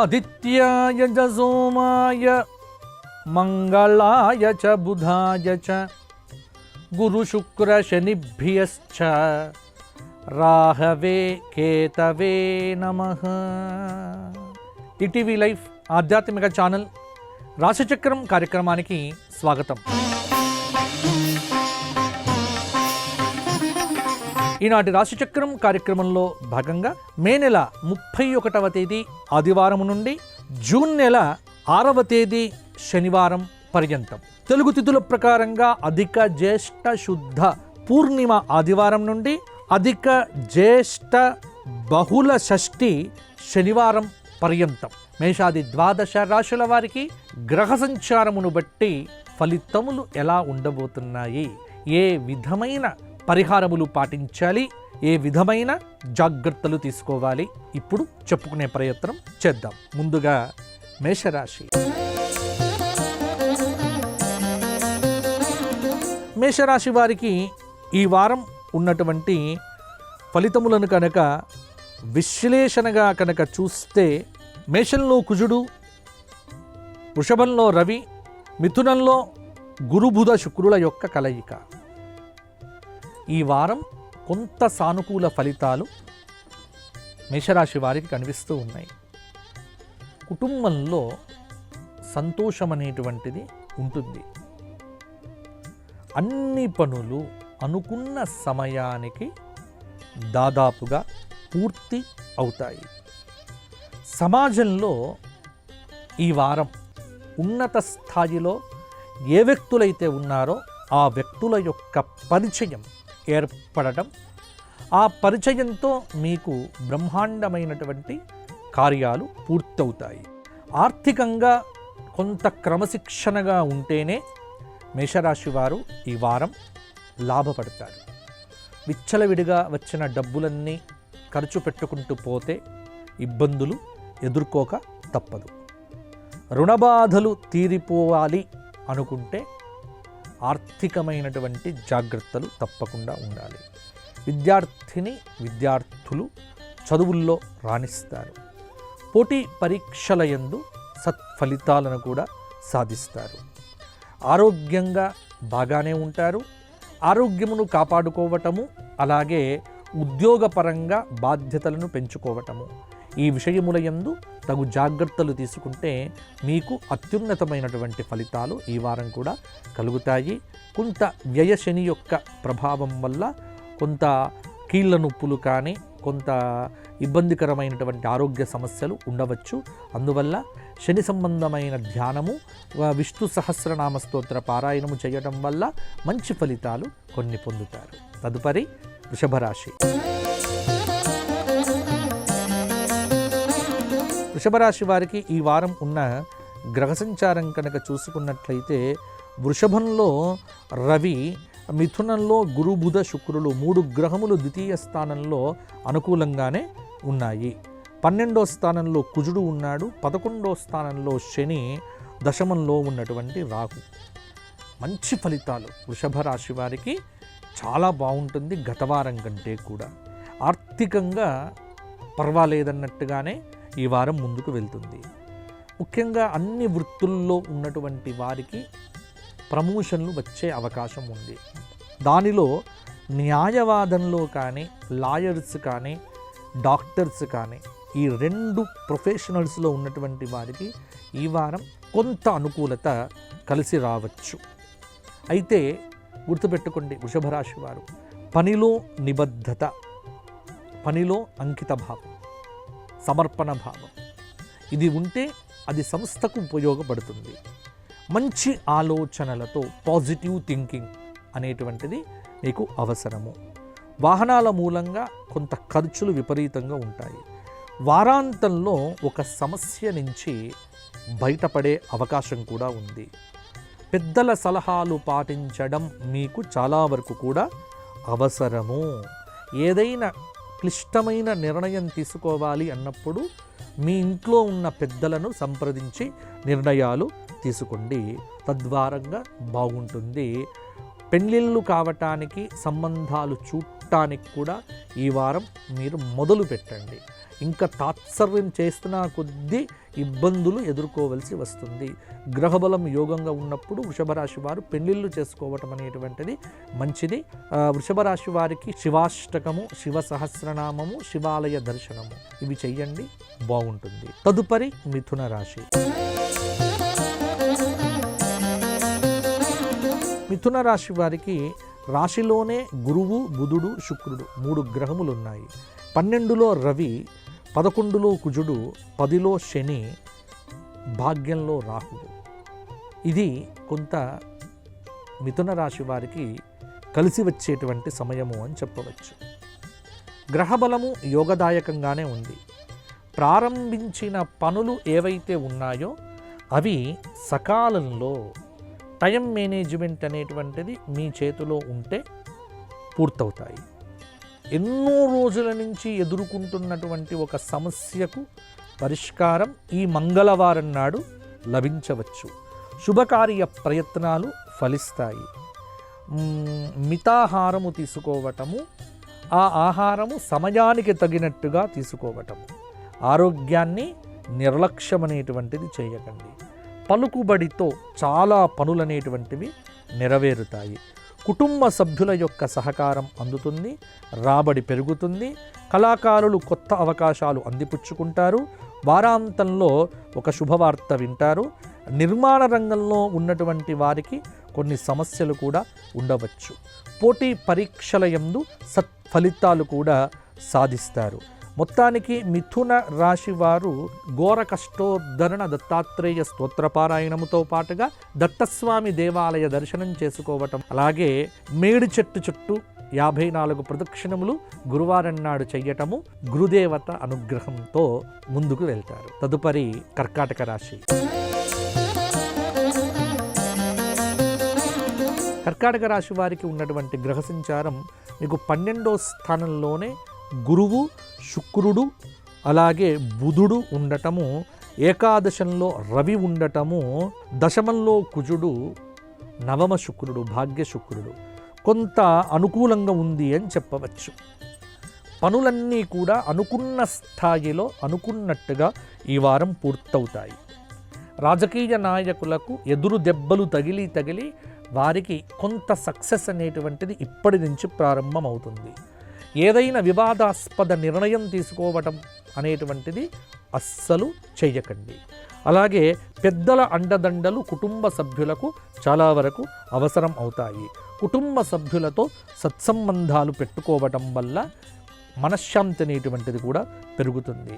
ఆదిత్యాయ చ సోమాయ మంగళాయ చ బుధాయ చ గురు శుక్ర శనిభ్యశ్చ రాహవే కేతవే నమః. ఈటీవీ లైఫ్ ఆధ్యాత్మిక ఛానల్ రాశిచక్రం కార్యక్రమానికి స్వాగతం. ఈనాటి రాశిచక్రం కార్యక్రమంలో భాగంగా మే నెల 31వ తేదీ ఆదివారం నుండి జూన్ నెల 6వ తేదీ శనివారం పర్యంతం తెలుగు తిథుల ప్రకారంగా అధిక జ్యేష్ఠ శుద్ధ పూర్ణిమ ఆదివారం నుండి అధిక జ్యేష్ఠ బహుళ షష్ఠి శనివారం పర్యంతం మేషాది ద్వాదశ రాశుల వారికి గ్రహ సంచారమును బట్టి ఫలితములు ఎలా ఉండబోతున్నాయి, ఏ విధమైన పరిహారములు పాటించాలి, ఏ విధమైన జాగ్రత్తలు తీసుకోవాలి, ఇప్పుడు చెప్పుకునే ప్రయత్నం చేద్దాం. ముందుగా మేషరాశి. మేషరాశి వారికి ఈ వారం ఉన్నటువంటి ఫలితములను కనుక విశ్లేషణగా కనుక చూస్తే, మేషంలో కుజుడు, వృషభంలో రవి, మిథునంలో గురుబుధ శుక్రుల యొక్క కలయిక. ఈ వారం కొంత సానుకూల ఫలితాలు మేషరాశి వారికి కనిపిస్తూ ఉన్నాయి. కుటుంబంలో సంతోషం అనేటువంటిది ఉంటుంది. అన్ని పనులు అనుకున్న సమయానికి దాదాపుగా పూర్తి అవుతాయి. సమాజంలో ఈ వారం ఉన్నత స్థాయిలో ఏ వ్యక్తులైతే ఉన్నారో ఆ వ్యక్తుల యొక్క పరిచయం ఏర్పడటం, ఆ పరిచయంతో మీకు బ్రహ్మాండమైనటువంటి కార్యాలు పూర్తవుతాయి. ఆర్థికంగా కొంత క్రమశిక్షణగా ఉంటేనే మేషరాశి వారు ఈ వారం లాభపడతారు. విచ్చలవిడిగా వచ్చిన డబ్బులన్నీ ఖర్చు పెట్టుకుంటూ పోతే ఇబ్బందులు ఎదుర్కోక తప్పదు. రుణబాధలు తీరిపోవాలి అనుకుంటే ఆర్థికమైనటువంటి జాగ్రత్తలు తప్పకుండా ఉండాలి. విద్యార్థులు చదువుల్లో రాణిస్తారు. పోటీ పరీక్షల యందు సత్ఫలితాలను కూడా సాధిస్తారు. ఆరోగ్యంగా బాగానే ఉంటారు. ఆరోగ్యమును కాపాడుకోవటము, అలాగే ఉద్యోగపరంగా బాధ్యతలను పెంచుకోవటము, ఈ విషయముల యందు తగు జాగ్రత్తలు తీసుకుంటే మీకు అత్యున్నతమైనటువంటి ఫలితాలు ఈ వారం కూడా కలుగుతాయి. కొంత వ్యయశని యొక్క ప్రభావం వల్ల కొంత కీళ్ళ నొప్పులు కానీ, కొంత ఇబ్బందికరమైనటువంటి ఆరోగ్య సమస్యలు ఉండవచ్చు. అందువల్ల శని సంబంధమైన ధ్యానము, విష్ణు సహస్రనామ స్తోత్ర పారాయణము చేయడం వల్ల మంచి ఫలితాలు కొన్ని పొందుతారు. తదుపరి వృషభ రాశి. వృషభ రాశి వారికి ఈ వారం ఉన్న గ్రహ సంచారం కనుక చూసుకున్నట్లయితే, వృషభంలో రవి, మిథునంలో గురు బుధ శుక్రులు 3 గ్రహములు ద్వితీయ స్థానంలో అనుకూలంగానే ఉన్నాయి. 12వ స్థానంలో కుజుడు ఉన్నాడు. 11వ స్థానంలో శని, దశమంలో ఉన్నటువంటి రాహు. మంచి ఫలితాలు వృషభ రాశి వారికి చాలా బాగుంటుంది గత వారం కంటే కూడా. ఆర్థికంగా పర్వాలేదన్నట్టుగానే ఈ వారం ముందుకు వెళ్తుంది. ముఖ్యంగా అన్ని వృత్తుల్లో ఉన్నటువంటి వారికి ప్రమోషన్లు వచ్చే అవకాశం ఉంది. దానిలో న్యాయవాదంలో కానీ, లాయర్స్ కానీ, డాక్టర్స్ కానీ, ఈ 2 ప్రొఫెషనల్స్లో ఉన్నటువంటి వారికి ఈ వారం కొంత అనుకూలత కలిసి రావచ్చు. అయితే గుర్తుపెట్టుకోండి వృషభ రాశి వారు, పనిలో నిబద్ధత, పనిలో అంకిత భావం, సమర్పణ భావం ఇది ఉంటే అది సంస్థకు ఉపయోగపడుతుంది. మంచి ఆలోచనలతో పాజిటివ్ థింకింగ్ అనేటువంటిది మీకు అవసరము. వాహనాల మూలంగా కొంత ఖర్చులు విపరీతంగా ఉంటాయి. వారాంతంలో ఒక సమస్య నుంచి బయటపడే అవకాశం కూడా ఉంది. పెద్దల సలహాలు పాటించడం మీకు చాలా వరకు కూడా అవసరము. ఏదైనా క్లిష్టమైన నిర్ణయం తీసుకోవాలి అన్నప్పుడు మీ ఇంట్లో ఉన్న పెద్దలను సంప్రదించి నిర్ణయాలు తీసుకోండి. తద్వారంగా బాగుంటుంది. పెళ్ళిళ్ళు కావటానికి, సంబంధాలు చూడటానికి కూడా ఈ వారం మీరు మొదలు పెట్టండి. ఇంకా తాత్సర్యం చేస్తున్న కొద్దీ ఇబ్బందులు ఎదుర్కోవలసి వస్తుంది. గ్రహబలం యోగంగా ఉన్నప్పుడు వృషభ రాశి వారు పెళ్లిళ్ళు చేసుకోవటం అనేటువంటిది మంచిది. వృషభ రాశి వారికి శివాష్టకము, శివ సహస్రనామము, శివాలయ దర్శనము ఇవి చెయ్యండి, బాగుంటుంది. తదుపరి మిథున రాశి. మిథున రాశి వారికి రాశిలోనే గురువు, బుధుడు, శుక్రుడు 3 గ్రహములు ఉన్నాయి. 12లో రవి, 11లో కుజుడు, 10లో శని, భాగ్యంలో రాహువు. ఇది కొంత మిథున రాశి వారికి కలిసి వచ్చేటువంటి సమయము అని చెప్పవచ్చు. గ్రహబలము యోగదాయకంగానే ఉంది. ప్రారంభించిన పనులు ఏవైతే ఉన్నాయో అవి సకాలంలో టైం మేనేజ్మెంట్ అనేటువంటిది మీ చేతిలో ఉంటే పూర్తవుతాయి. ఎన్నో రోజుల నుంచి ఎదుర్కొంటున్నటువంటి ఒక సమస్యకు పరిష్కారం ఈ మంగళవారం నాడు లభించవచ్చు. శుభకార్య ప్రయత్నాలు ఫలిస్తాయి. మితాహారము తీసుకోవటము, ఆ ఆహారము సమయానికి తగినట్టుగా తీసుకోవటము. ఆరోగ్యాన్ని నిర్లక్ష్యం అనేటువంటిది చేయకండి. పలుకుబడితో చాలా పనులనేటువంటివి నెరవేరుతాయి. కుటుంబ సభ్యుల యొక్క సహకారం అందుతుంది, రాబడి పెరుగుతుంది. కళాకారులు కొత్త అవకాశాలు అందిపుచ్చుకుంటారు. వారాంతంలో ఒక శుభవార్త వింటారు. నిర్మాణ రంగంలో ఉన్నటువంటి వారికి కొన్ని సమస్యలు కూడా ఉండవచ్చు. పోటీ పరీక్షల యందు సత్ఫలితాలు కూడా సాధిస్తారు. మొత్తానికి మిథున రాశి వారు ఘోర కష్టోద్ధరణ దత్తాత్రేయ స్తోత్రపారాయణముతో పాటుగా దత్తస్వామి దేవాలయ దర్శనం చేసుకోవటం, అలాగే మేడి చెట్టు చుట్టూ 54 ప్రదక్షిణములు గురువారం నాడు చెయ్యటము గురుదేవత అనుగ్రహంతో ముందుకు వెళ్తారు. తదుపరి కర్కాటక రాశి. కర్కాటక రాశి వారికి ఉన్నటువంటి గ్రహ సంచారం మీకు 12వ స్థానంలోనే గురువు, శుక్రుడు, అలాగే బుధుడు ఉండటము, ఏకాదశంలో రవి ఉండటము, దశమంలో కుజుడు, నవమ శుక్రుడు, భాగ్య శుక్రుడు కొంత అనుకూలంగా ఉంది అని చెప్పవచ్చు. పనులన్నీ కూడా అనుకున్న స్థాయిలో అనుకున్నట్టుగా ఈ వారం పూర్తవుతాయి. రాజకీయ నాయకులకు ఎదురు దెబ్బలు తగిలి వారికి కొంత సక్సెస్ అనేటువంటిది ఇప్పటి నుంచి ప్రారంభమవుతుంది. ఏదైనా వివాదాస్పద నిర్ణయం తీసుకోవటం అనేటువంటిది అస్సలు చెయ్యకండి. అలాగే పెద్దల అండదండలు కుటుంబ సభ్యులకు చాలా వరకు అవసరం అవుతాయి. కుటుంబ సభ్యులతో సత్సంబంధాలు పెట్టుకోవటం వల్ల మనశ్శాంతి అనేటువంటిది కూడా పెరుగుతుంది.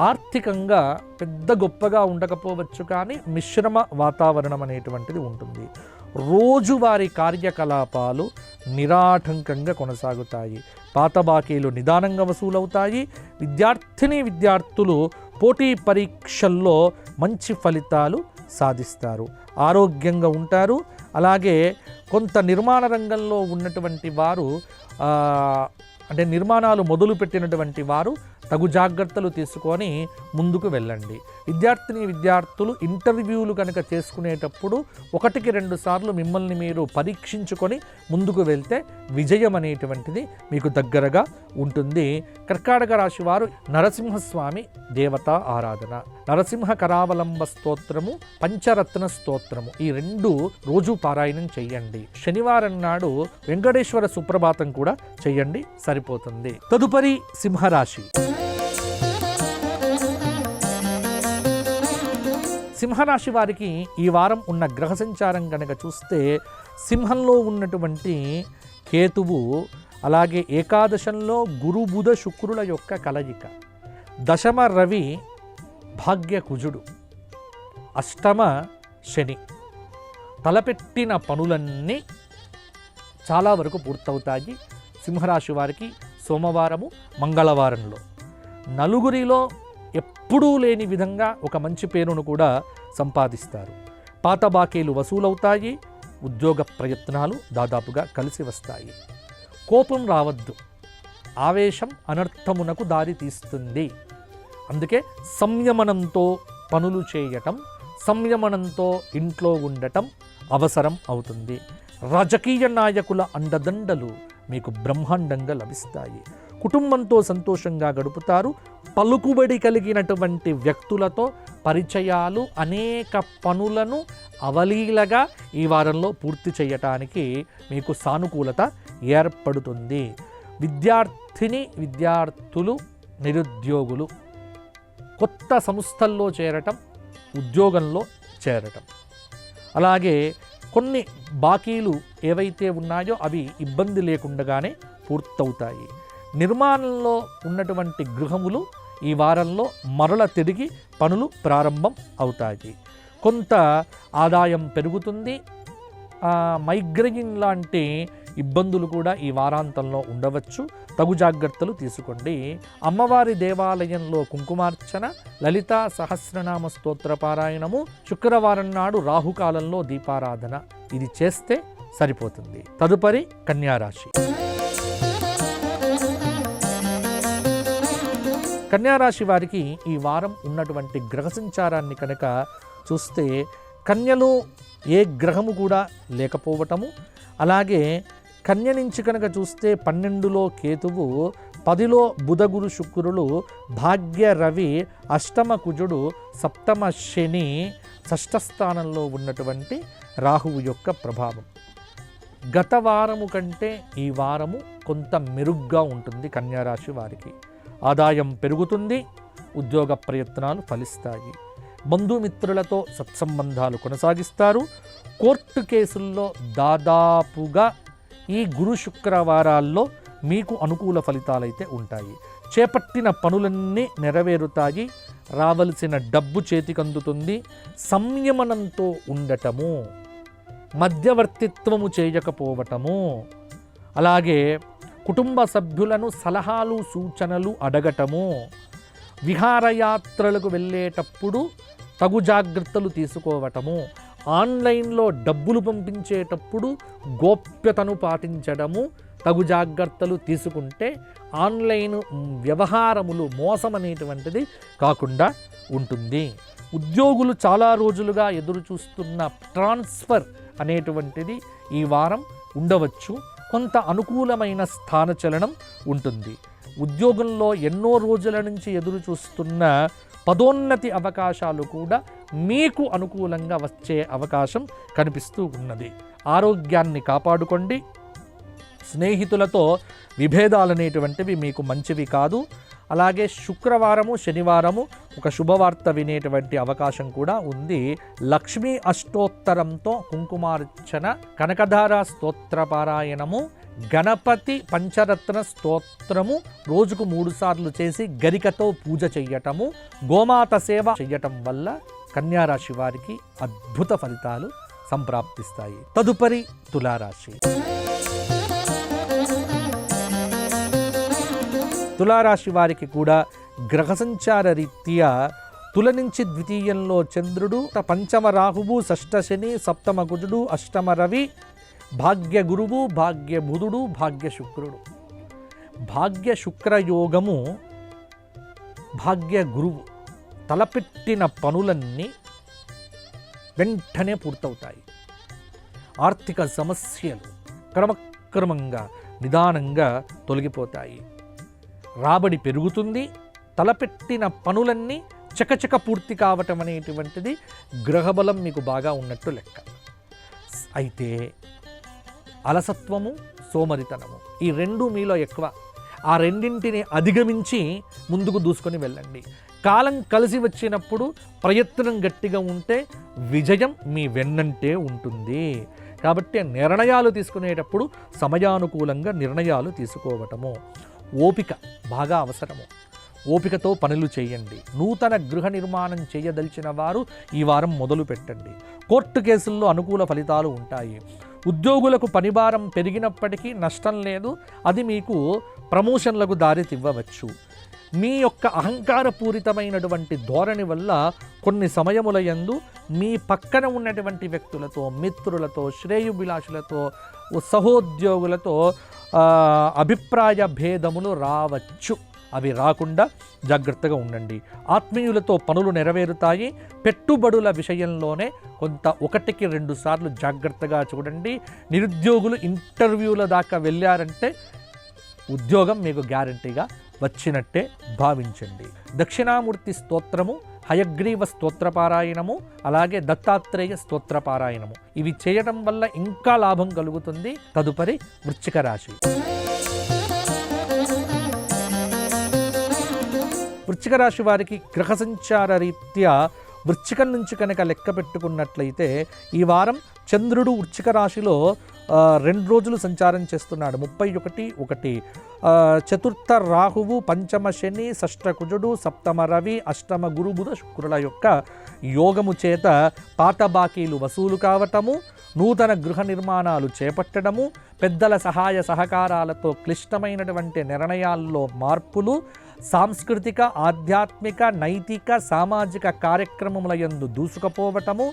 ఆర్థికంగా పెద్ద గొప్పగా ఉండకపోవచ్చు, కానీ మిశ్రమ వాతావరణం అనేటువంటిది ఉంటుంది. రోజువారీ కార్యకలాపాలు నిరాటంకంగా కొనసాగుతాయి. పాత బాకీలు నిదానంగా వసూలవుతాయి. విద్యార్థులు పోటీ పరీక్షల్లో మంచి ఫలితాలు సాధిస్తారు. ఆరోగ్యంగా ఉంటారు. అలాగే కొంత నిర్మాణ రంగంలో ఉన్నటువంటి వారు అంటే నిర్మాణాలు మొదలుపెట్టినటువంటి వారు తగు జాగ్రత్తలు తీసుకొని ముందుకు వెళ్ళండి. విద్యార్థులు ఇంటర్వ్యూలు కనుక చేసుకునేటప్పుడు 1-2 సార్లు మిమ్మల్ని మీరు పరీక్షించుకొని ముందుకు వెళ్తే విజయం అనేటువంటిది మీకు దగ్గరగా ఉంటుంది. కర్కాటక రాశి వారు నరసింహస్వామి దేవతా ఆరాధన, నరసింహ కరావలంబ స్తోత్రము, పంచరత్న స్తోత్రము ఈ 2 రోజు పారాయణం చెయ్యండి. శనివారం నాడు వెంకటేశ్వర సుప్రభాతం కూడా చెయ్యండి, సరిపోతుంది. తదుపరి సింహరాశి. సింహరాశి వారికి ఈ వారం ఉన్న గ్రహ సంచారం కనుక చూస్తే సింహంలో ఉన్నటువంటి కేతువు, అలాగే ఏకాదశంలో గురు బుధ శుక్రుల యొక్క కలయిక, దశమ రవి భాగ్య కుజుడు, అష్టమ శని, తలపెట్టిన పనులన్నీ చాలా వరకు పూర్తవుతాయి. సింహరాశి వారికి సోమవారము మంగళవారంలో నలుగురిలో ఎప్పుడూ లేని విధంగా ఒక మంచి పేరును కూడా సంపాదిస్తారు. పాత బాకీలు వసూలవుతాయి. ఉద్యోగ ప్రయత్నాలు దాదాపుగా కలిసి వస్తాయి. కోపం రావద్దు, ఆవేశం అనర్థమునకు దారి తీస్తుంది. అందుకే సంయమనంతో పనులు చేయటం, సంయమనంతో ఇంట్లో ఉండటం అవసరం అవుతుంది. రాజకీయ నాయకుల అండదండలు మీకు బ్రహ్మాండంగా లభిస్తాయి. కుటుంబంతో సంతోషంగా గడుపుతారు. పలుకుబడి కలిగినటువంటి వ్యక్తులతో పరిచయాలు, అనేక పనులను అవలీలగా ఈ వారంలో పూర్తి చేయటానికి మీకు సానుకూలత ఏర్పడుతుంది. విద్యార్థులు, నిరుద్యోగులు కొత్త సంస్థల్లో చేరటం, ఉద్యోగంలో చేరటం, అలాగే కొన్ని బాకీలు ఏవైతే ఉన్నాయో అవి ఇబ్బంది లేకుండానే పూర్తవుతాయి. నిర్మాణంలో ఉన్నటువంటి గృహములు ఈ వారంలో మరల తిరిగి పనులు ప్రారంభం అవుతాయి. కొంత ఆదాయం పెరుగుతుంది. మైగ్రేన్ లాంటి ఇబ్బందులు కూడా ఈ వారాంతంలో ఉండవచ్చు. తగు జాగ్రత్తలు తీసుకోండి. అమ్మవారి దేవాలయంలో కుంకుమార్చన, లలితా సహస్రనామ స్తోత్ర పారాయణము, శుక్రవారం నాడు రాహుకాలంలో దీపారాధన ఇది చేస్తే సరిపోతుంది. తదుపరి కన్యారాశి. కన్యారాశి వారికి ఈ వారం ఉన్నటువంటి గ్రహ సంచారాన్ని కనుక చూస్తే కన్యలో ఏ గ్రహము కూడా లేకపోవటము, అలాగే కన్య నుంచి కనుక చూస్తే 12లో కేతువు, 10లో బుధ గురు శుక్రులు, భాగ్య రవి, అష్టమ కుజుడు, సప్తమ శని, షష్ఠ స్థానంలో ఉన్నటువంటి రాహువు యొక్క ప్రభావం. గత వారము కంటే ఈ వారము కొంత మెరుగ్గా ఉంటుంది కన్యారాశి వారికి. ఆదాయం పెరుగుతుంది, ఉద్యోగ ప్రయత్నాలు ఫలిస్తాయి, బంధుమిత్రులతో సత్సంబంధాలు కొనసాగిస్తారు. కోర్టు కేసుల్లో దాదాపుగా ఈ గురు శుక్రవారాల్లో మీకు అనుకూల ఫలితాలైతే ఉంటాయి. చేపట్టిన పనులన్నీ నెరవేరుతాయి. రావలసిన డబ్బు చేతికందుతుంది. సంయమనంతో ఉండటము, మధ్యవర్తిత్వము చేయకపోవటము, అలాగే కుటుంబ సభ్యులను సలహాలు సూచనలు అడగటము, విహారయాత్రలకు వెళ్ళేటప్పుడు తగు జాగ్రత్తలు తీసుకోవటము, ఆన్లైన్లో డబ్బులు పంపించేటప్పుడు గోప్యతను పాటించడము, తగు జాగ్రత్తలు తీసుకుంటే ఆన్లైన్ వ్యవహారములు మోసం అనేటువంటిది కాకుండా ఉంటుంది. ఉద్యోగులు చాలా రోజులుగా ఎదురు చూస్తున్న ట్రాన్స్ఫర్ అనేటువంటిది ఈ వారం ఉండవచ్చు. కొంత అనుకూలమైన స్థానచలనం ఉంటుంది. ఉద్యోగంలో ఎన్నో రోజుల నుంచి ఎదురు చూస్తున్న పదోన్నతి అవకాశాలు కూడా మీకు అనుకూలంగా వచ్చే అవకాశం కనిపిస్తూ ఉన్నది. ఆరోగ్యాన్ని కాపాడుకోండి. స్నేహితులతో విభేదాలు అనేటువంటివి మీకు మంచివి కాదు. అలాగే శుక్రవారము, శనివారము ఒక శుభవార్త వినేటువంటి అవకాశం కూడా ఉంది. లక్ష్మీ అష్టోత్తరంతో కుంకుమార్చన, కనకధార స్తోత్ర పారాయణము, గణపతి పంచరత్న స్తోత్రము రోజుకు 3 సార్లు చేసి గరికతో పూజ చెయ్యటము, గోమాత సేవ చెయ్యటం వల్ల కన్యారాశి వారికి అద్భుత ఫలితాలు సంప్రాప్తిస్తాయి. తదుపరి తులారాశి. తులారాశి వారికి కూడా గ్రహ సంచార రీత్యా తుల నుంచి ద్వితీయంలో చంద్రుడు, పంచమ రాహువు, షష్ఠ శని, సప్తమ కుజుడు, అష్టమ రవి, భాగ్య గురువు, భాగ్య బుధుడు, భాగ్య శుక్రుడు. భాగ్య శుక్రయోగము, భాగ్య గురువు తలపెట్టిన పనులన్నీ వెంటనే పూర్తవుతాయి. ఆర్థిక సమస్యలు క్రమక్రమంగా నిదానంగా తొలగిపోతాయి. రాబడి పెరుగుతుంది. తలపెట్టిన పనులన్నీ చకచక పూర్తి కావటం అనేటువంటిది గ్రహబలం మీకు బాగా ఉన్నట్టు లెక్క. అయితే అలసత్వము, సోమరితనము ఈ రెండు మీలో ఎక్కువ. ఆ రెండింటిని అధిగమించి ముందుకు దూసుకొని వెళ్ళండి. కాలం కలిసి వచ్చినప్పుడు ప్రయత్నం గట్టిగా ఉంటే విజయం మీ వెన్నంటే ఉంటుంది. కాబట్టి నిర్ణయాలు తీసుకునేటప్పుడు సమయానుకూలంగా నిర్ణయాలు తీసుకోవటము, ఓపిక బాగా అవసరము. ఓపికతో పనులు చేయండి. నూతన గృహ నిర్మాణం చేయదలిచిన వారు ఈ వారం మొదలు పెట్టండి. కోర్టు కేసుల్లో అనుకూల ఫలితాలు ఉంటాయి. ఉద్యోగులకు పనిభారం పెరిగినప్పటికీ నష్టం లేదు. అది మీకు ప్రమోషన్లకు దారితీవ్వవచ్చు. మీ యొక్క అహంకారపూరితమైనటువంటి ధోరణి వల్ల కొన్ని సమయముల యందు మీ పక్కన ఉన్నటువంటి వ్యక్తులతో, మిత్రులతో, శ్రేయోభిలాషులతో, సహోద్యోగులతో అభిప్రాయ భేదములు రావచ్చు. అవి రాకుండా జాగ్రత్తగా ఉండండి. ఆత్మీయులతో పనులు నెరవేరుతాయి. పెట్టుబడుల విషయంలోనే కొంత 1-2 సార్లు జాగ్రత్తగా చూడండి. నిరుద్యోగులు ఇంటర్వ్యూల దాకా వెళ్ళారంటే ఉద్యోగం మీకు గ్యారంటీగా వచ్చినట్టే భావించండి. దక్షిణామూర్తి స్తోత్రము, హయగ్రీవ స్తోత్రపారాయణము, అలాగే దత్తాత్రేయ స్తోత్రపారాయణము ఇవి చేయడం వల్ల ఇంకా లాభం కలుగుతుంది. తదుపరి వృశ్చిక రాశి. వృశ్చిక రాశి వారికి గ్రహ సంచార రీత్యా వృశ్చికం నుంచి కనుక లెక్క పెట్టుకున్నట్లయితే ఈ వారం చంద్రుడు వృశ్చిక రాశిలో 2 రోజులు సంచారం చేస్తున్నాడు. 31 చతుర్థ రాహువు, పంచమ శని, షష్ఠ కుజుడు, సప్తమ రవి, అష్టమ గురు బుధ శుక్రుల యొక్క యోగము చేత పాత బాకీలు వసూలు కావటము, నూతన గృహ నిర్మాణాలు చేపట్టడము, పెద్దల సహాయ సహకారాలతో క్లిష్టమైనటువంటి నిర్ణయాల్లో మార్పులు, సాంస్కృతిక, ఆధ్యాత్మిక, నైతిక, సామాజిక కార్యక్రమముల యందు దూసుకుపోవటము,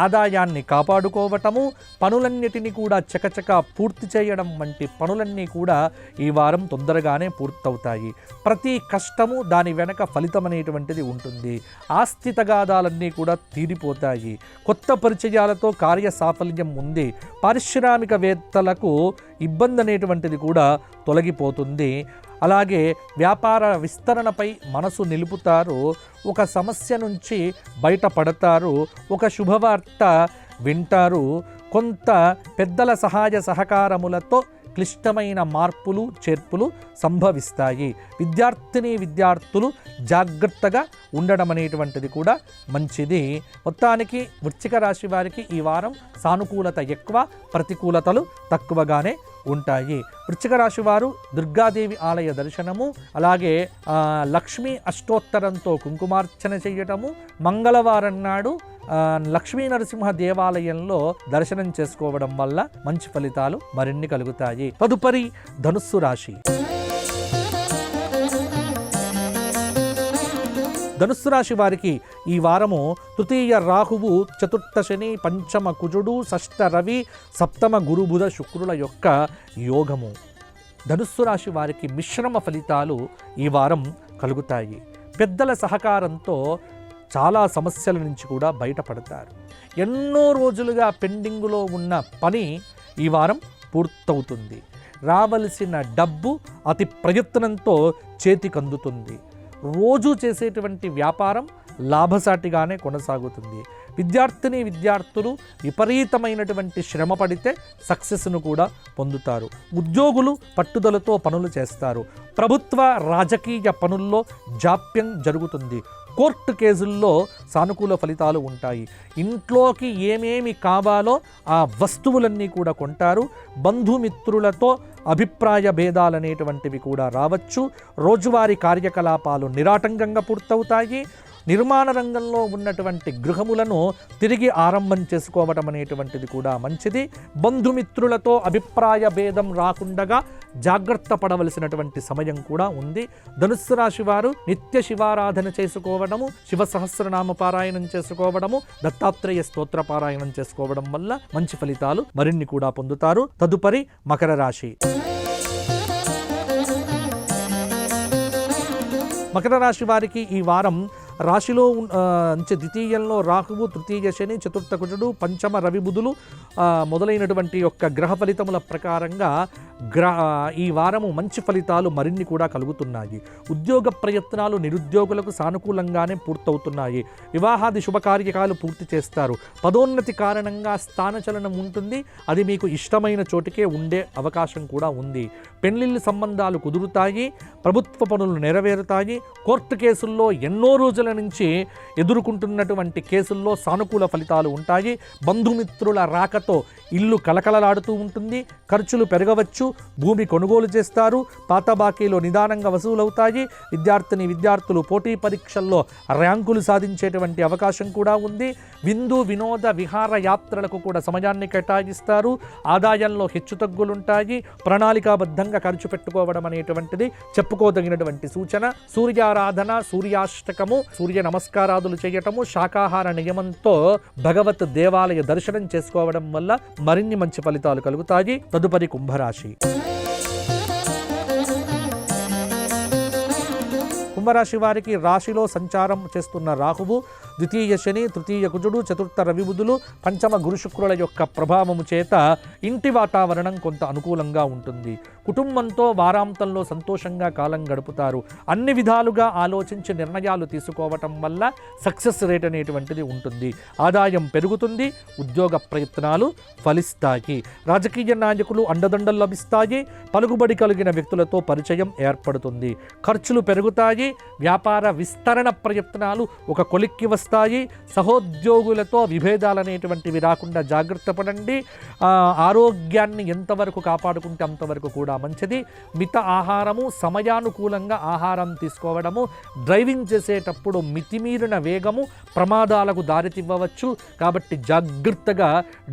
ఆదాయాన్ని కాపాడుకోవటము, పనులన్నిటినీ కూడా చకచక పూర్తి చేయడం వంటి పనులన్నీ కూడా ఈ వారం తొందరగానే పూర్తవుతాయి. ప్రతి కష్టము దాని వెనక ఫలితం అనేటువంటిది ఉంటుంది. ఆస్తి తగాదాలన్నీ కూడా తీరిపోతాయి. కొత్త పరిచయాలతో కార్య సాఫల్యం ఉంది. పారిశ్రామికవేత్తలకు ఇబ్బంది అనేటువంటిది కూడా తొలగిపోతుంది. అలాగే వ్యాపార విస్తరణపై మనసు నిలుపుతారు. ఒక సమస్య నుంచి బయటపడతారు. ఒక శుభవార్త వింటారు. కొంత పెద్దల సహాయ సహకారములతో క్లిష్టమైన మార్పులు చేర్పులు సంభవిస్తాయి. విద్యార్థులు జాగ్రత్తగా ఉండడం అనేటువంటిది కూడా మంచిది. మొత్తానికి వృశ్చిక రాశి వారికి ఈ వారం సానుకూలత ఎక్కువ, ప్రతికూలతలు తక్కువగానే ఉంటాయి. వృశ్చిక రాశి వారు దుర్గాదేవి ఆలయ దర్శనము, అలాగే లక్ష్మీ అష్టోత్తరంతో కుంకుమార్చన చేయటము, మంగళవారం నాడు లక్ష్మీ నరసింహ దేవాలయంలో దర్శనం చేసుకోవడం వల్ల మంచి ఫలితాలు మరిన్ని కలుగుతాయి. తదుపరి ధనుస్సు రాశి. ధనుస్సు రాశి వారికి ఈ వారము తృతీయ రాహువు, చతుర్థ శని, పంచమ కుజుడు, షష్ఠ రవి, సప్తమ గురు బుధ శుక్రుల యొక్క యోగము. ధనుస్సు రాశి వారికి మిశ్రమ ఫలితాలు ఈ వారం కలుగుతాయి. పెద్దల సహకారంతో చాలా సమస్యల నుంచి కూడా బయటపడతారు. ఎన్నో రోజులుగా పెండింగులో ఉన్న పని ఈ వారం పూర్తవుతుంది. రావలసిన డబ్బు అతి ప్రయత్నంతో చేతికందుతుంది. రోజు చేసేటువంటి వ్యాపారం లాభసాటిగానే కొనసాగుతుంది. విద్యార్థులు విపరీతమైనటువంటి శ్రమ పడితే సక్సెస్ను కూడా పొందుతారు. ఉద్యోగులు పట్టుదలతో పనులు చేస్తారు. ప్రభుత్వ రాజకీయ పనుల్లో జాప్యం జరుగుతుంది. కోర్టు కేసుల్లో సానుకూల ఫలితాలు ఉంటాయి. ఇంట్లోకి ఏమేమి కావాలో ఆ వస్తువులన్నీ కూడా కొంటారు. బంధుమిత్రులతో అభిప్రాయ భేదాలనేటువంటివి కూడా రావచ్చు. రోజువారీ కార్యకలాపాలు నిరాటంకంగా పూర్తవుతాయి. నిర్మాణ రంగంలో ఉన్నటువంటి గృహములను తిరిగి ఆరంభం చేసుకోవడం అనేటువంటిది కూడా మంచిది. బంధుమిత్రులతో అభిప్రాయ భేదం రాకుండా జాగ్రత్త పడవలసినటువంటి సమయం కూడా ఉంది. ధనుస్సు రాశి వారు నిత్య శివారాధన చేసుకోవడము, శివ సహస్రనామ పారాయణం చేసుకోవడము, దత్తాత్రేయ స్తోత్ర పారాయణం చేసుకోవడం వల్ల మంచి ఫలితాలు మరిన్ని కూడా పొందుతారు. తదుపరి మకర రాశి. మకర రాశి వారికి ఈ వారం రాశిలో ద్వితీయంలో రాహువు, తృతీయ శని, చతుర్థ కుజుడు, పంచమ రవి బుధులు మొదలైనటువంటి యొక్క గ్రహ ఫలితముల ప్రకారంగా ఈ వారము మంచి ఫలితాలు మరిన్ని కూడా కలుగుతున్నాయి. ఉద్యోగ ప్రయత్నాలు నిరుద్యోగులకు సానుకూలంగానే పూర్తవుతున్నాయి. వివాహాది శుభకార్యకాలు పూర్తి చేస్తారు. పదోన్నతి కారణంగా స్థానచలనం ఉంటుంది. అది మీకు ఇష్టమైన చోటికే ఉండే అవకాశం కూడా ఉంది. పెళ్లిళ్ళ సంబంధాలు కుదురుతాయి. ప్రభుత్వ పనులు నెరవేరుతాయి. కోర్టు కేసుల్లో ఎన్నో రోజుల నుంచి ఎదుర్కొంటున్నటువంటి కేసుల్లో సానుకూల ఫలితాలు ఉంటాయి. బంధుమిత్రుల రాకతో ఇల్లు కలకలలాడుతూ ఉంటుంది. ఖర్చులు పెరగవచ్చు. భూమి కొనుగోలు చేస్తారు. పాత బాకీలు నిదానంగా వసూలవుతాయి. విద్యార్థులు పోటీ పరీక్షల్లో ర్యాంకులు సాధించేటువంటి అవకాశం కూడా ఉంది. విందు వినోద విహార యాత్రలకు కూడా సమయాన్ని కేటాయిస్తారు. ఆదాయంలో హెచ్చుతగ్గులుంటాయి. ప్రణాళికాబద్ధంగా ఖర్చు పెట్టుకోవడం అనేటువంటిది చెప్పుకోదగినటువంటి సూచన. సూర్యారాధన, సూర్యాష్టకము, సూర్య నమస్కారాదులు చేయటము, శాకాహార నియమంతో భగవత్ దేవాలయ దర్శనం చేసుకోవడం వల్ల మరిన్ని మంచి ఫలితాలు కలుగుతాయి. తదుపరి కుంభరాశి. కుంభరాశి వారికి రాశిలో సంచారం చేస్తున్న రాహువు ద్వితీయ శని, తృతీయ కుజుడు, చతుర్థ రవి బుధులు, పంచమ గురు శుక్రుల యొక్క ప్రభావము చేత ఇంటి వాతావరణం కొంత అనుకూలంగా ఉంటుంది. కుటుంబంతో వారాంతంలో సంతోషంగా కాలం గడుపుతారు. అన్ని విధాలుగా ఆలోచించి నిర్ణయాలు తీసుకోవటం వల్ల సక్సెస్ రేట్ అనేటువంటిది ఉంటుంది. ఆదాయం పెరుగుతుంది. ఉద్యోగ ప్రయత్నాలు ఫలిస్తాయి. రాజకీయ నాయకులు అండదండలు లభిస్తాయి. పలుకుబడి కలిగిన వ్యక్తులతో పరిచయం ఏర్పడుతుంది. ఖర్చులు పెరుగుతాయి. వ్యాపార విస్తరణ ప్రయత్నాలు ఒక కొలిక్కి వస్తాయి. సహోద్యోగులతో విభేదాలు అనేటువంటివి రాకుండా జాగ్రత్త పడండి. ఆరోగ్యాన్ని ఎంతవరకు కాపాడుకుంటే అంతవరకు కూడా మంచిది. మిత ఆహారము, సమయానుకూలంగా ఆహారం తీసుకోవడము, డ్రైవింగ్ చేసేటప్పుడు మితిమీరిన వేగము ప్రమాదాలకు దారితీవ్వచ్చు. కాబట్టి జాగ్రత్తగా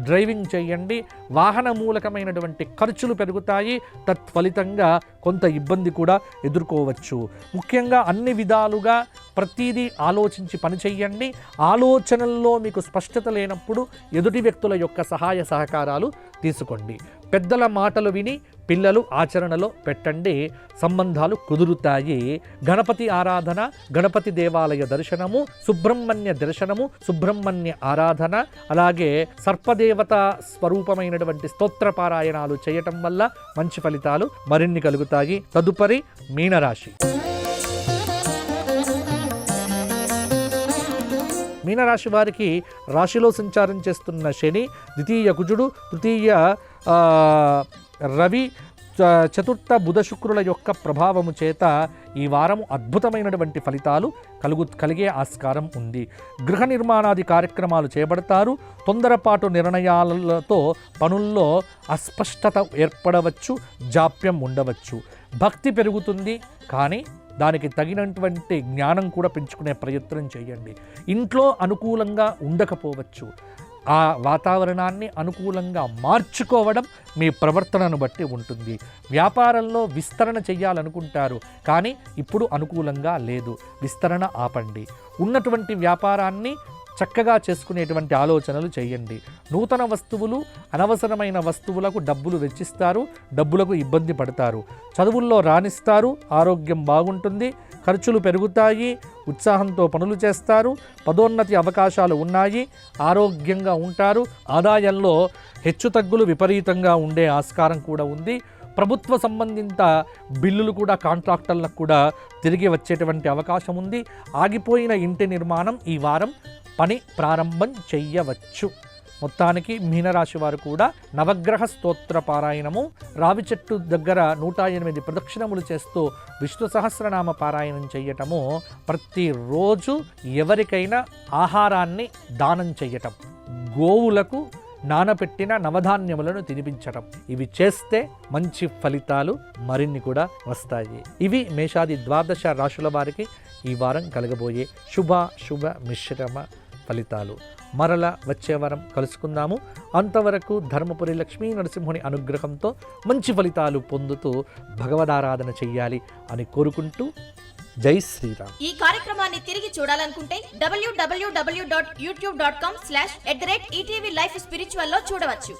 డ్రైవింగ్ చేయండి. వాహన మూలకమైనటువంటి ఖర్చులు పెరుగుతాయి. తత్ఫలితంగా కొంత ఇబ్బంది కూడా ఎదుర్కోవచ్చు. ముఖ్యంగా అన్ని విధాలుగా ప్రతిదీ ఆలోచించి పని చేయండి. ఆలోచనల్లో మీకు స్పష్టత లేనప్పుడు ఎదుటి వ్యక్తుల యొక్క సహాయ సహకారాలు తీసుకోండి. పెద్దల మాటలు విని పిల్లలు ఆచరణలో పెట్టండి. సంబంధాలు కుదురుతాయి. గణపతి ఆరాధన, గణపతి దేవాలయ దర్శనము, సుబ్రహ్మణ్య దర్శనము, సుబ్రహ్మణ్య ఆరాధన, అలాగే సర్పదేవత స్వరూపమైనటువంటి స్తోత్ర పారాయణాలు చేయటం వల్ల మంచి ఫలితాలు మరిన్ని కలుగుతాయి. తదుపరి మీనరాశి. మీనరాశి వారికి రాశిలో సంచారం చేస్తున్న శని, ద్వితీయ కుజుడు, తృతీయ రవి, చతుర్థ బుధ శుక్రుల యొక్క ప్రభావము చేత ఈ వారం అద్భుతమైనటువంటి ఫలితాలు కలిగే ఆస్కారం ఉంది. గృహ నిర్మాణాది కార్యక్రమాలు చేపడతారు. తొందరపాటు నిర్ణయాలతో పనుల్లో అస్పష్టత ఏర్పడవచ్చు, జాప్యం ఉండవచ్చు. భక్తి పెరుగుతుంది, కానీ దానికి తగినటువంటి జ్ఞానం కూడా పెంచుకునే ప్రయత్నం చేయండి. ఇంట్లో అనుకూలంగా ఉండకపోవచ్చు. ఆ వాతావరణాన్ని అనుకూలంగా మార్చుకోవడం మీ ప్రవర్తనను బట్టి ఉంటుంది. వ్యాపారంలో విస్తరణ చేయాలనుకుంటారు, కానీ ఇప్పుడు అనుకూలంగా లేదు. విస్తరణ ఆపండి. ఉన్నటువంటి వ్యాపారాన్ని చక్కగా చేసుకునేటువంటి ఆలోచనలు చేయండి. నూతన వస్తువులు, అనవసరమైన వస్తువులకు డబ్బులు వెచ్చిస్తారు. డబ్బులకు ఇబ్బంది పడతారు. చదువుల్లో రాణిస్తారు. ఆరోగ్యం బాగుంటుంది. ఖర్చులు పెరుగుతాయి. ఉత్సాహంతో పనులు చేస్తారు. పదోన్నతి అవకాశాలు ఉన్నాయి. ఆరోగ్యంగా ఉంటారు. ఆదాయంలో హెచ్చుతగ్గులు విపరీతంగా ఉండే ఆస్కారం కూడా ఉంది. ప్రభుత్వ సంబంధిత బిల్లులు కూడా కాంట్రాక్టర్లకు కూడా తిరిగి వచ్చేటువంటి అవకాశం ఉంది. ఆగిపోయిన ఇంటి నిర్మాణం ఈ వారం పని ప్రారంభం చెయ్యవచ్చు. మొత్తానికి మీనరాశి వారు కూడా నవగ్రహ స్తోత్ర పారాయణము, రావి చెట్టు దగ్గర 108 ప్రదక్షిణములు చేస్తూ విష్ణు సహస్రనామ పారాయణం చేయటము, ప్రతిరోజు ఎవరికైనా ఆహారాన్ని దానం చేయటం, గోవులకు నానపెట్టిన నవధాన్యములను తినిపించటం, ఇవి చేస్తే మంచి ఫలితాలు మరిన్ని కూడా వస్తాయి. ఇవి మేషాది ద్వాదశ రాశుల వారికి ఈ వారం కలగబోయే శుభ మిశ్రమ ఫలితాలు. మరల వచ్చే వారం కలుసుకుందాము. అంతవరకు ధర్మపురి లక్ష్మీ నరసింహుని అనుగ్రహంతో మంచి ఫలితాలు పొందుతూ భగవదారాధన చెయ్యాలి అని కోరుకుంటూ జై శ్రీరామ్. ఈ కార్యక్రమాన్ని తిరిగి చూడాలనుకుంటే www.youtube.com/@ETV Life Spiritual లో చూడవచ్చు.